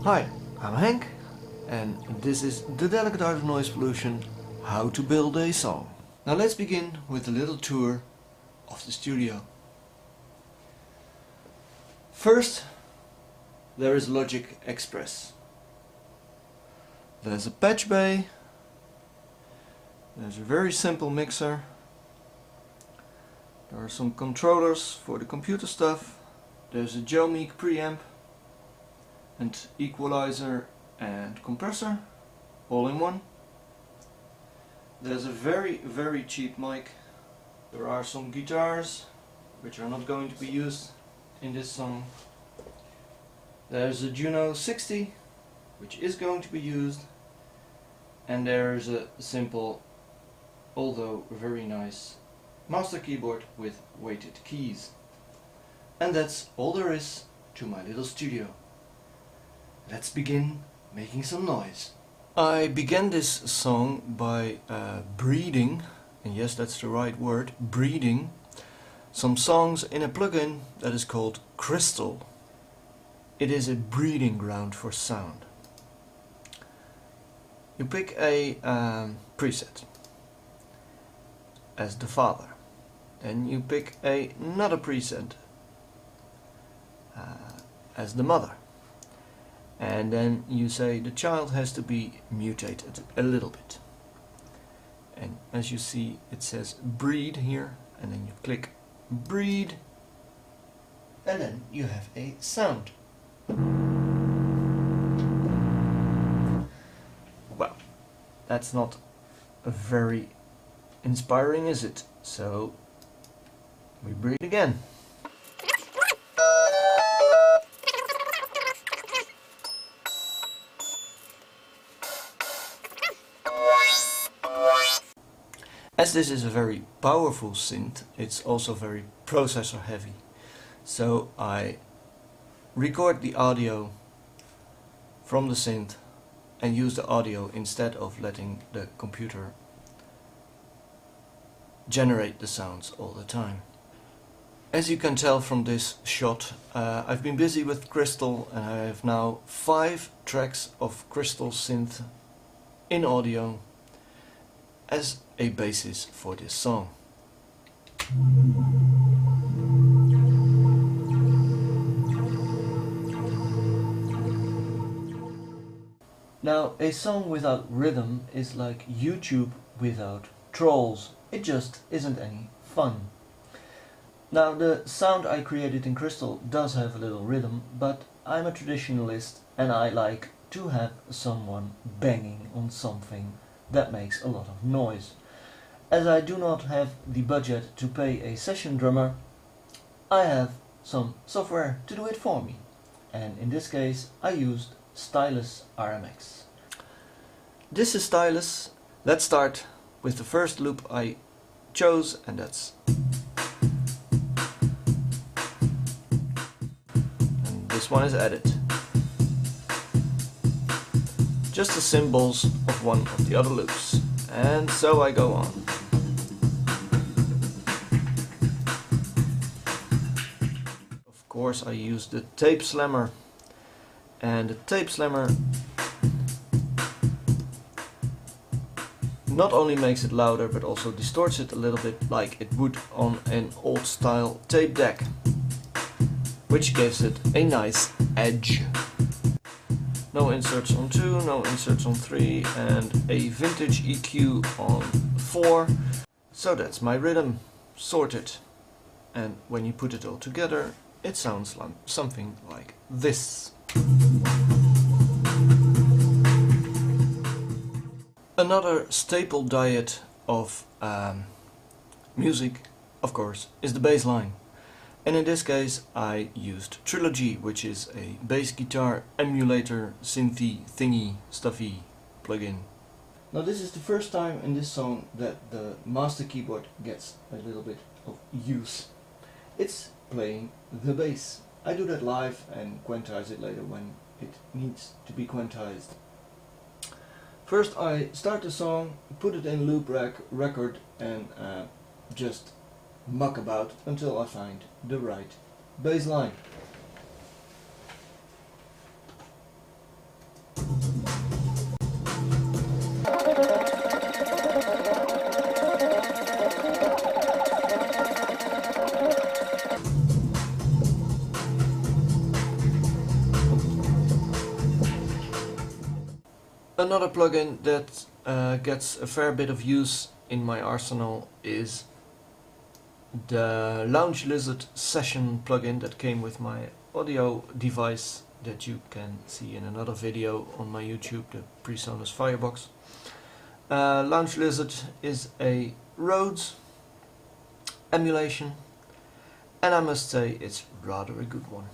Hi, I'm Hank, and this is The Delicate Art of Noise Pollution, How to Build a Song. Now let's begin with a little tour of the studio. First, there is Logic Express. There's a patch bay, there's a very simple mixer, there are some controllers for the computer stuff, there's a Joe-Meek preamp, and equalizer and compressor, all in one. There's a very cheap mic. There are some guitars, which are not going to be used in this song. There's a Juno 60, which is going to be used. And there's a simple, although very nice, master keyboard with weighted keys. And that's all there is to my little studio. Let's begin making some noise. I began this song by breeding, and yes, that's the right word, breeding, some songs in a plugin that is called Crystal. It is a breeding ground for sound. You pick a preset as the father, then you pick another preset as the mother. And then you say the child has to be mutated a little bit. And as you see, it says breed here, and then you click breed, and then you have a sound. Well, that's not very inspiring, is it? So we breed again. As this is a very powerful synth, it's also very processor heavy. So I record the audio from the synth and use the audio instead of letting the computer generate the sounds all the time. As you can tell from this shot, I've been busy with Crystal, and I have now 5 tracks of Crystal synth in audio as a basis for this song. Now, a song without rhythm is like YouTube without trolls. It just isn't any fun. Now, the sound I created in Crystal does have a little rhythm, but I'm a traditionalist and I like to have someone banging on something that makes a lot of noise. As I do not have the budget to pay a session drummer, I have some software to do it for me. And in this case I used Stylus RMX. This is Stylus. Let's start with the first loop I chose, and that's... and this one is added. Just the symbols of one of the other loops. And so I go on. Of course I use the tape slammer, and the tape slammer not only makes it louder but also distorts it a little bit like it would on an old style tape deck, which gives it a nice edge. No inserts on 2, no inserts on 3, and a vintage EQ on 4. So that's my rhythm sorted. And when you put it all together, it sounds like something like this. Another staple diet of music, of course, is the bass line. And in this case I used Trilogy, which is a bass guitar emulator synthy thingy stuffy plugin. Now this is the first time in this song that the master keyboard gets a little bit of use. It's playing the bass. I do that live and quantize it later when it needs to be quantized. First I start the song, put it in loop record, and just muck about until I find the right bass line. Another plugin that gets a fair bit of use in my arsenal is the Lounge Lizard Session plugin that came with my audio device that you can see in another video on my YouTube, the PreSonus Firebox. Lounge Lizard is a Rhodes emulation, and I must say it's rather a good one.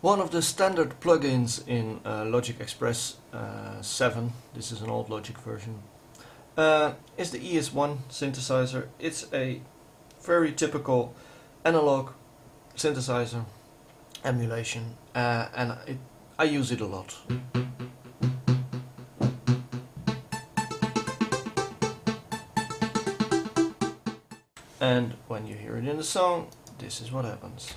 One of the standard plugins in Logic Express 7, this is an old Logic version, is the ES1 synthesizer. It's a very typical analog synthesizer emulation, and I use it a lot. And when you hear it in the song, this is what happens.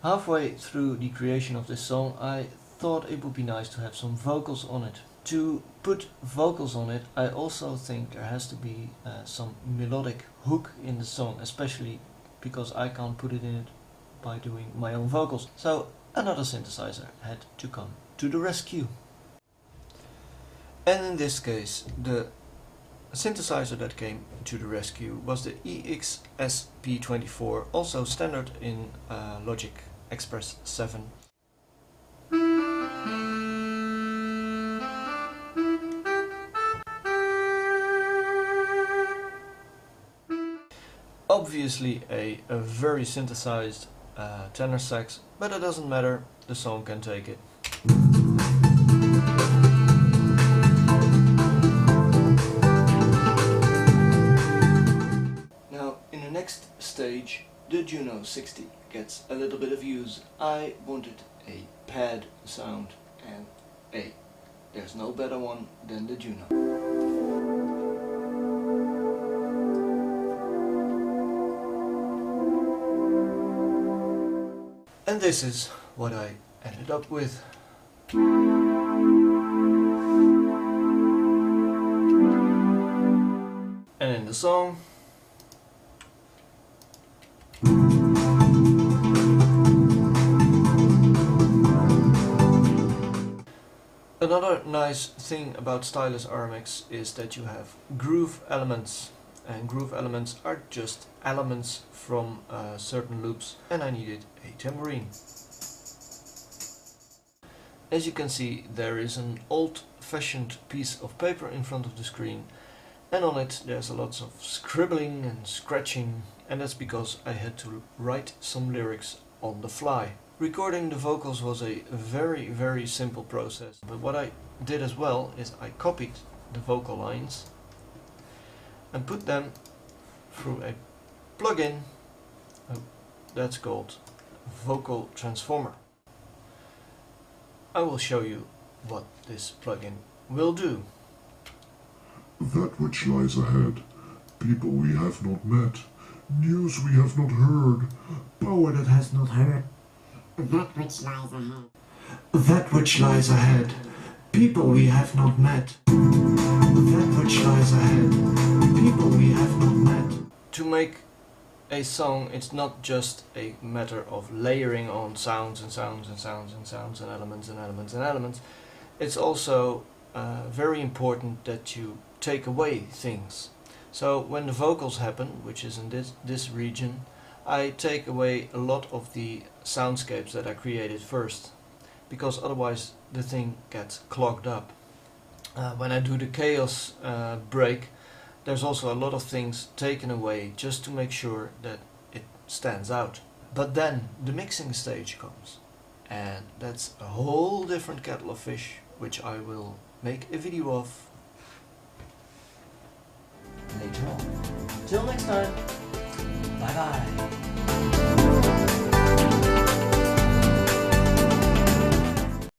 Halfway through the creation of this song, I thought it would be nice to have some vocals on it. To put vocals on it, I also think there has to be some melodic hook in the song, especially because I can't put it in it by doing my own vocals. So another synthesizer had to come to the rescue. And in this case, the synthesizer that came to the rescue was the EXSP24, also standard in Logic Express 7. Obviously a very synthesized tenor sax, but it doesn't matter, the song can take it. Now in the next stage, the Juno 60 gets a little bit of use. I wanted a pad sound, and there's no better one than the Juno. And this is what I ended up with. And in the song, another nice thing about stylus RMX is that you have groove elements, and groove elements are just elements from certain loops, and I needed a tambourine. As you can see, there is an old-fashioned piece of paper in front of the screen, and on it there's a lot of scribbling and scratching, and that's because I had to write some lyrics on the fly. Recording the vocals was a very simple process, but what I did as well is I copied the vocal lines and put them through a plugin that's called Vocal Transformer. I will show you what this plugin will do. That which lies ahead, people we have not met, news we have not heard, power that has not heard. That which lies ahead. That which lies ahead, people we have not met. That which lies ahead, people we have not met. To make a song, it's not just a matter of layering on sounds and sounds and sounds and sounds and elements and elements and elements. It's also very important that you take away things. So when the vocals happen, which is in this region, I take away a lot of the soundscapes that I created first, because otherwise the thing gets clogged up. When I do the chaos break, there's also a lot of things taken away just to make sure that it stands out. But then the mixing stage comes, and that's a whole different kettle of fish, which I will make a video of later on. Till next time, bye bye.